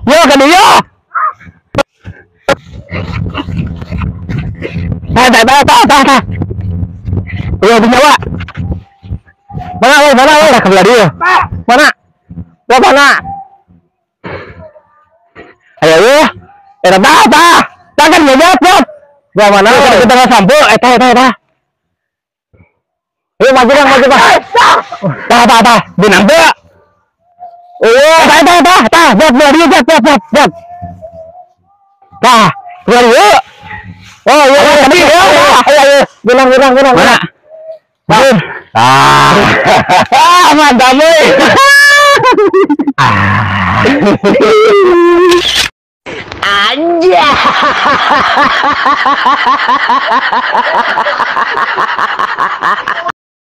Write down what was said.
Yo ke dia. Yo penyawa. Mana ke belah dia. Mana? Gua mana? Ayo yo. Tangan nyebut. Gua mana? Kita nggak sampo. Eta. Yuk maju bang. Binang tuh. Buat dia. Keluar yuk. Oh iya tadi. Ayo. Bilang. Mana? Mantap nih. Aja.